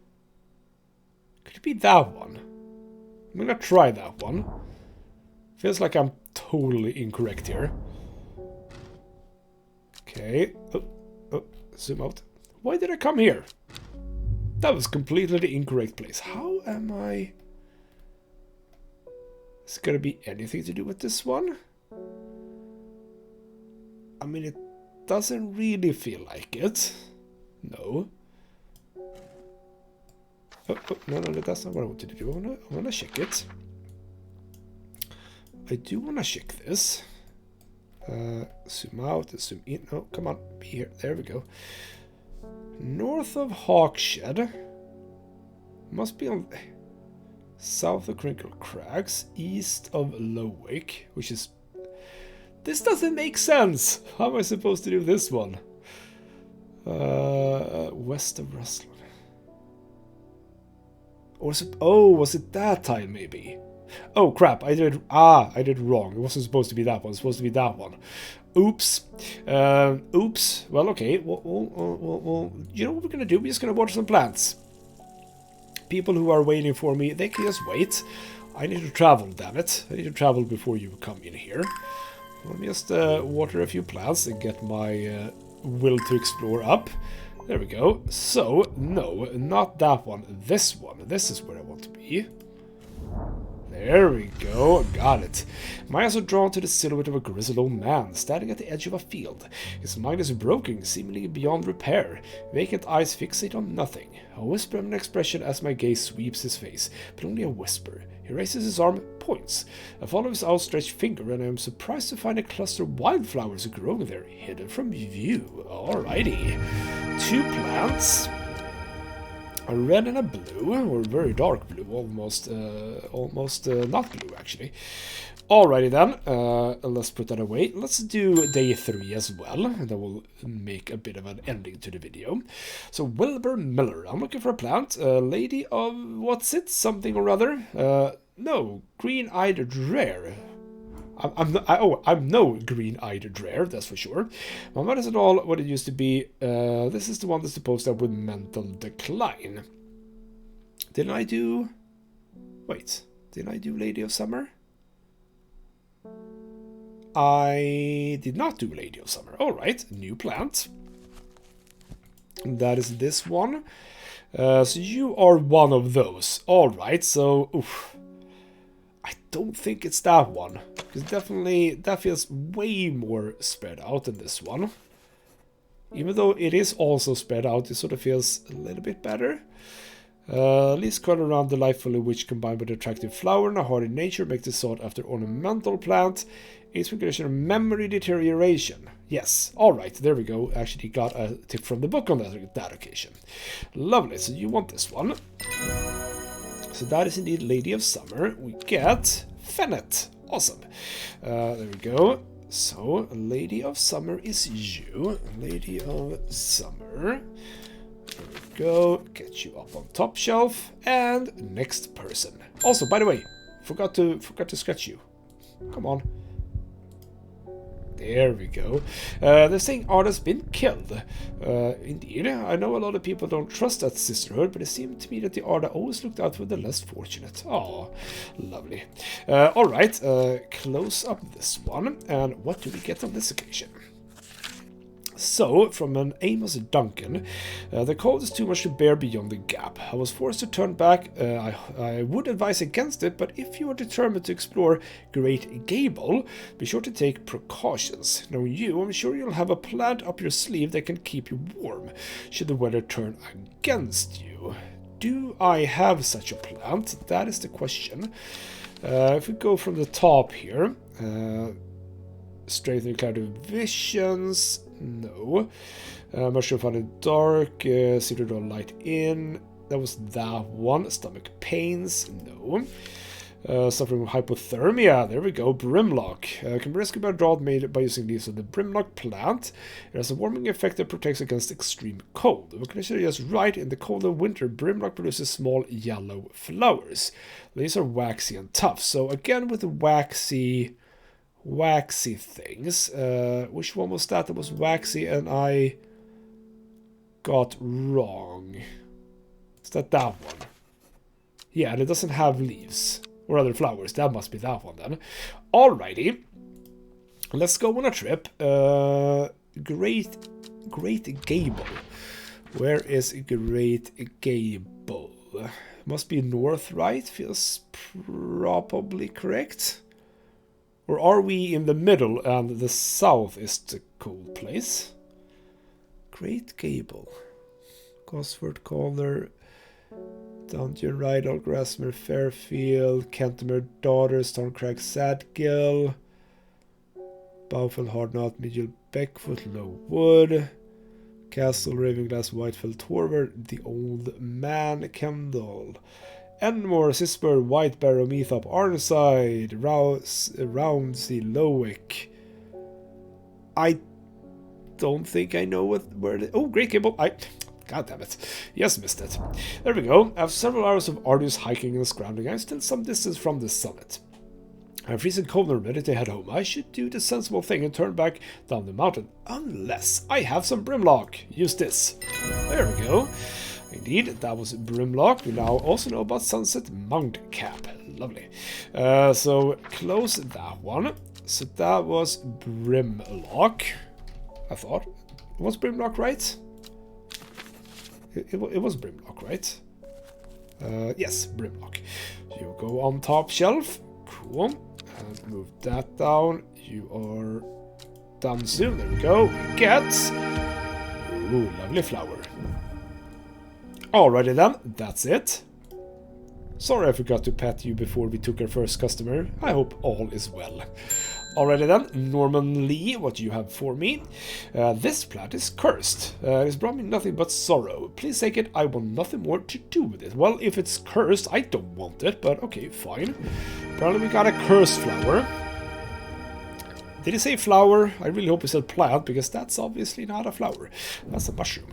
that one? I'm gonna try that one. Feels like I'm totally incorrect here. Okay. Oh, zoom out. Why did I come here? That was completely the incorrect place. How am I... Is it gonna be anything to do with this one? I mean, it doesn't really feel like it. No. Oh, no, that's not what I wanted to do. I wanna check it. I do wanna check this. Zoom out and zoom in. Oh, come on, be here. There we go. North of Hawkshed. Must be on south of Crinkle Crags, east of Lowwick, which is... This doesn't make sense! How am I supposed to do this one? West of Rustland. Or was it... Oh, was it that tile maybe? Oh crap, I did wrong. It wasn't supposed to be that one, it was supposed to be that one. Oops. Oops. Well, okay. Well, you know what we're gonna do? We're just gonna water some plants. People who are waiting for me, they can just wait. I need to travel, damn it. I need to travel before you come in here. Let me just water a few plants and get my will to explore up. There we go. So, no, not that one. This one. This is where I want to be. There we go, got it. My eyes are drawn to the silhouette of a grizzled old man standing at the edge of a field. His mind is broken, seemingly beyond repair. Vacant eyes fixate on nothing. A whisper of an expression as my gaze sweeps his face, but only a whisper. He raises his arm, points. I follow his outstretched finger, and I am surprised to find a cluster of wildflowers growing there, hidden from view. Alrighty. 2 plants. A red and a blue, or very dark blue, almost not blue actually. Alrighty then, let's put that away. Let's do day 3 as well, and that will make a bit of an ending to the video. So Wilbur Miller, I'm looking for a plant, lady of what's it, something or other. No, green-eyed rare. I'm no green-eyed rare, that's for sure. My mind isn't all what it used to be. This is the one that's supposed to have with mental decline. Didn't I do... Wait, didn't I do Lady of Summer? I did not do Lady of Summer. Alright, new plant. And that is this one. So you are one of those. Alright, so... Oof. I don't think it's that one. Because definitely that feels way more spread out than this one. Even though it is also spread out, it sort of feels a little bit better. Leaves curl around delightfully, which combined with attractive flower and a hardy nature makes the sought after ornamental plant. Its regulation of memory deterioration. Yes, alright, there we go. Actually got a tip from the book on that occasion. Lovely, so you want this one. So that is indeed Lady of Summer. We get Fennet. Awesome. There we go. So, Lady of Summer is you. Lady of Summer. There we go. Get you up on top shelf. And next person. Also, by the way, forgot to scratch you. Come on. There we go. They're saying Art has been killed. Indeed, I know a lot of people don't trust that sisterhood, but it seemed to me that the Arda always looked out for the less fortunate. Oh, lovely. Alright, close up this one. And what do we get on this occasion? So, from an Amos Duncan, the cold is too much to bear beyond the gap. I was forced to turn back. I would advise against it, but if you are determined to explore Great Gable, be sure to take precautions. Knowing you, I'm sure you'll have a plant up your sleeve that can keep you warm, should the weather turn against you. Do I have such a plant? That is the question. If we go from the top here, strengthening clouded visions. No. Mushroom found in dark. See to draw light in. That was that one. Stomach pains. No. Suffering from hypothermia. There we go. Brimlock. Can be rescued by a draught made by using leaves of the Brimlock plant. It has a warming effect that protects against extreme cold. The condition is right. In the cold of winter, Brimlock produces small yellow flowers. These are waxy and tough. So again with the waxy things. Which one was that was waxy and I got wrong? Is that one? Yeah, and it doesn't have leaves or other flowers. That must be that one then. Alrighty. Let's go on a trip. Great Gable. Where is Great Gable? Must be north, right? Feels probably correct. Or are we in the middle and the south is the cold place? Great Gable. Gosford Calder. Dungeon Rydal, Grasmere Fairfield, Kentimere Daughter, Stormcrag Sadgill, Bowfell Hardknot, Medial Beckfoot, Low Wood, Castle Ravenglass, Whitefell Torver, The Old Man, Kendall, Enmore, Sisper, White Barrow, Meathop, Arnside, Roundsea, Lowick. I don't think I know where the... Oh, Great Cable. God damn it. Yes, missed it. There we go. After several hours of arduous hiking and scrambling, I'm still some distance from the summit. I'm freezing cold and ready to head home. I should do the sensible thing and turn back down the mountain. Unless I have some Brimlock. Use this. There we go. Indeed, that was Brimlock. We now also know about Sunset Mount Cap. Lovely. So, close that one. So that was Brimlock. I thought. Was Brimlock right? It was Brimlock, right? Yes, Brimlock. You go on top shelf. Cool. And move that down. You are done soon. There we go. We get... Ooh, lovely flower. Alrighty then. That's it. Sorry I forgot to pat you before we took our first customer. I hope all is well. Alrighty then, Norman Lee, what do you have for me? This plant is cursed. It's brought me nothing but sorrow. Please take it, I want nothing more to do with it. Well, if it's cursed, I don't want it, but okay, fine. Apparently we got a cursed flower. Did he say flower? I really hope he said plant, because that's obviously not a flower. That's a mushroom.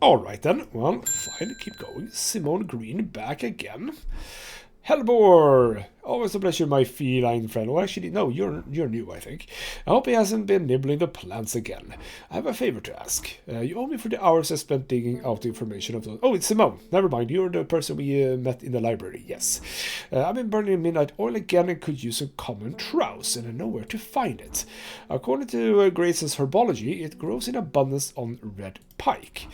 Alright then, well, fine, keep going. Simone Green back again. Hellbore! Always a pleasure, my feline friend. Well, actually, no, you're new, I think. I hope he hasn't been nibbling the plants again. I have a favor to ask. You owe me for the hours I spent digging out the information of those... Oh, it's Simone. Never mind, you're the person we met in the library, yes. I've been burning midnight oil again and could use some common trouse, and I know where to find it. According to Grace's herbology, it grows in abundance on red pike.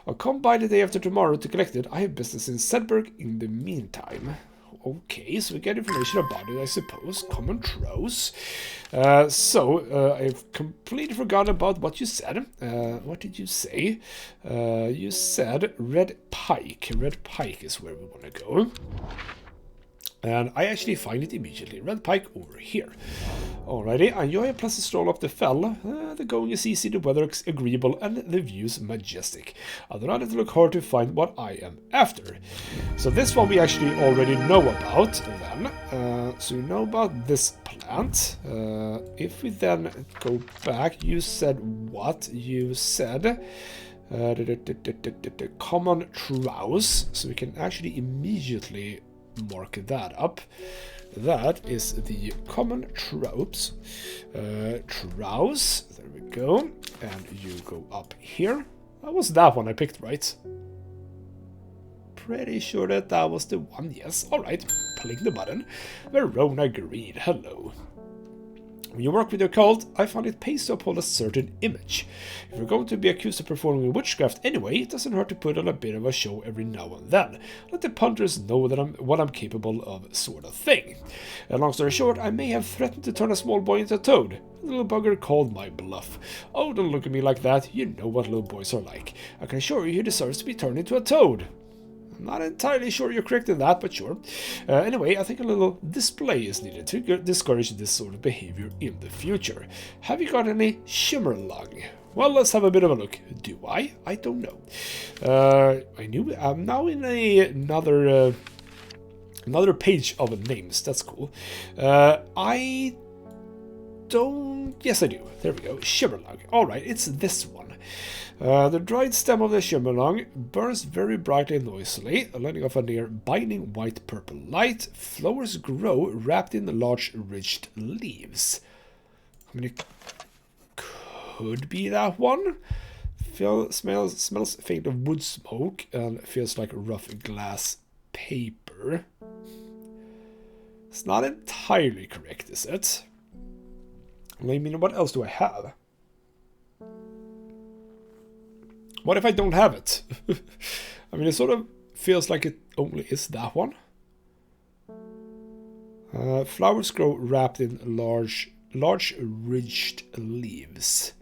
I'll come by the day after tomorrow to collect it. I have business in Sedberg in the meantime. Okay, so we get information about it, I suppose. Common trouse. I've completely forgotten about what you said. What did you say? You said red pike. Red pike is where we want to go. And I actually find it immediately. Red pike over here. Alrighty, I enjoy a pleasant stroll up the fell. The going is easy, the weather is agreeable, and the views majestic. I do not have to look hard to find what I am after. So this one we actually already know about then. So you know about this plant. If we then go back, you said what? You said... common trouse. So we can actually immediately... mark that up. That is the common trouse. Trouse. There we go. And you go up here. That was that one I picked, right? Pretty sure that was the one. Yes. Alright. Click the button. Verona Green. Hello. When you work with your cult, I find it pays to uphold a certain image. If you're going to be accused of performing witchcraft anyway, it doesn't hurt to put on a bit of a show every now and then. Let the punters know that what I'm capable of, sort of thing. Long story short, I may have threatened to turn a small boy into a toad. The little bugger called my bluff. Oh, don't look at me like that. You know what little boys are like. I can assure you he deserves to be turned into a toad. I'm not entirely sure you're correct in that, but sure. Anyway, I think a little display is needed to discourage this sort of behavior in the future. Have you got any Shimmerlung? Well, let's have a bit of a look. Do I? I don't know. I'm now in another page of names. That's cool. I don't... Yes, I do. There we go. Shimmerlung. Alright, it's this one. The dried stem of the Shimmerlung burns very brightly and noisily, letting off a near binding white-purple light. Flowers grow wrapped in large ridged leaves. I mean, it could be that one. Smells faint of wood smoke and feels like rough glass paper. It's not entirely correct, is it? I mean, what else do I have? What if I don't have it? I mean, it sort of feels like it only is that one. Flowers grow wrapped in large ridged leaves.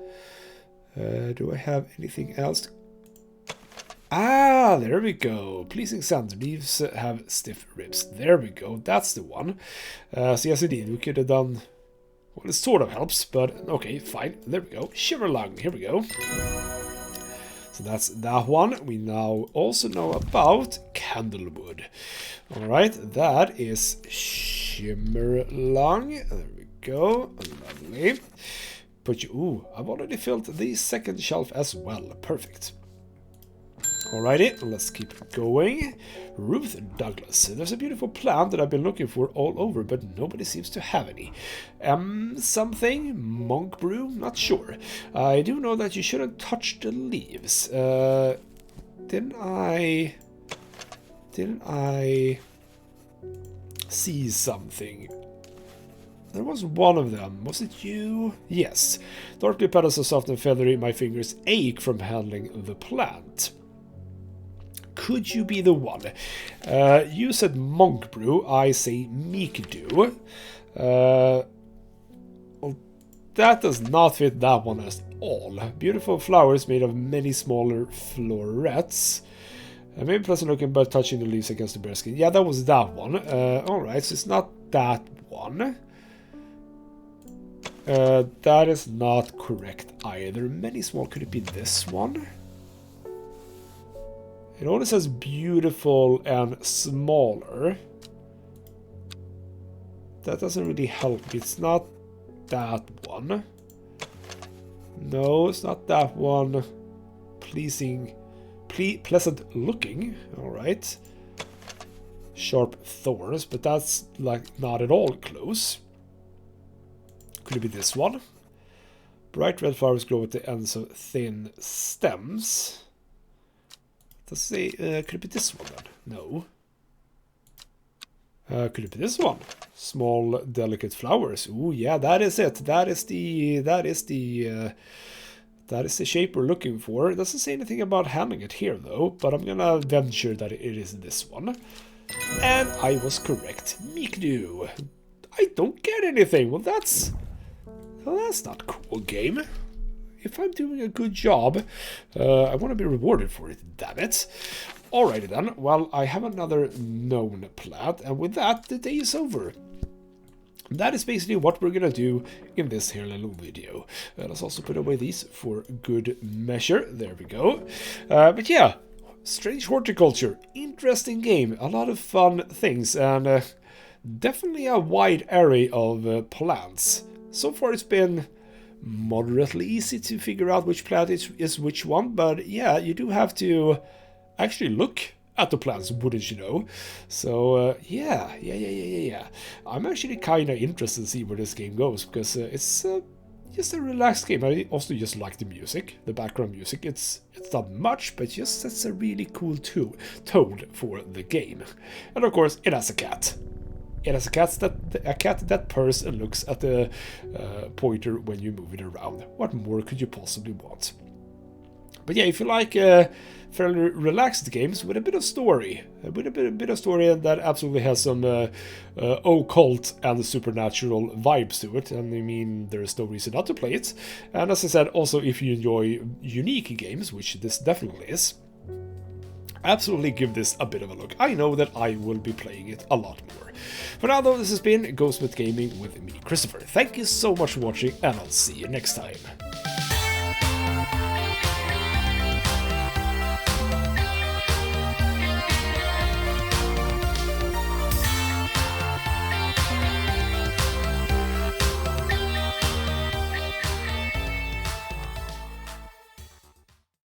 Do I have anything else? Ah, there we go. Pleasing scent. Leaves have stiff ribs. There we go. That's the one. So yes, indeed, we could have done... Well, it sort of helps, but okay, fine. There we go. Shiver lung. Here we go. So that's that one. We now also know about candlewood. Alright, that is shimmer lung. There we go. Lovely. Put you... Ooh, I've already filled the second shelf as well. Perfect. Alrighty, let's keep going. Ruth Douglas. There's a beautiful plant that I've been looking for all over, but nobody seems to have any. Something? Monk brew? Not sure. I do know that you shouldn't touch the leaves. Didn't I see something? There was one of them. Was it you? Yes. Dark blue petals are soft and feathery. My fingers ache from handling the plant. Could you be the one? You said monk brew. I say meek dew. Well, that does not fit that one at all. Beautiful flowers made of many smaller florets. Maybe pleasant looking, but touching the leaves against the bare skin. Yeah, that was that one. Alright, so it's not that one. That is not correct either. Many small. Could it be this one? It only says beautiful and smaller. That doesn't really help. It's not that one. No, it's not that one. Pleasing. Pleasant looking. Alright. Sharp thorns, but that's like not at all close. Could it be this one? Bright red flowers grow at the ends of thin stems. Let's see, could it be this one then? No. Could it be this one? Small, delicate flowers. Ooh, yeah, that is it. That is the shape we're looking for. It doesn't say anything about handling it here though, but I'm gonna venture that it is this one. And I was correct. Mikdu. I don't get anything. Well, that's not cool, game. If I'm doing a good job, I want to be rewarded for it, damn it. Alrighty then, well, I have another known plant, and with that, the day is over. That is basically what we're gonna do in this here little video. Let's also put away these for good measure. There we go. But yeah, Strange Horticulture, interesting game, a lot of fun things, and definitely a wide array of plants. So far it's been moderately easy to figure out which plant is which one, but yeah, you do have to actually look at the plants, wouldn't you know? So yeah. I'm actually kind of interested to see where this game goes, because it's just a relaxed game. I also just like the music, the background music. It's not much, but just it's a really cool tone for the game. And of course, it has a cat. It has a cat that purrs and looks at the pointer when you move it around. What more could you possibly want? But yeah, if you like fairly relaxed games with a bit of story, and that absolutely has some occult and supernatural vibes to it, and I mean, there's no reason not to play it. And as I said, also if you enjoy unique games, which this definitely is, absolutely give this a bit of a look. I know that I will be playing it a lot more. For now though, this has been Ghostbit Gaming with me, Christopher. Thank you so much for watching, and I'll see you next time.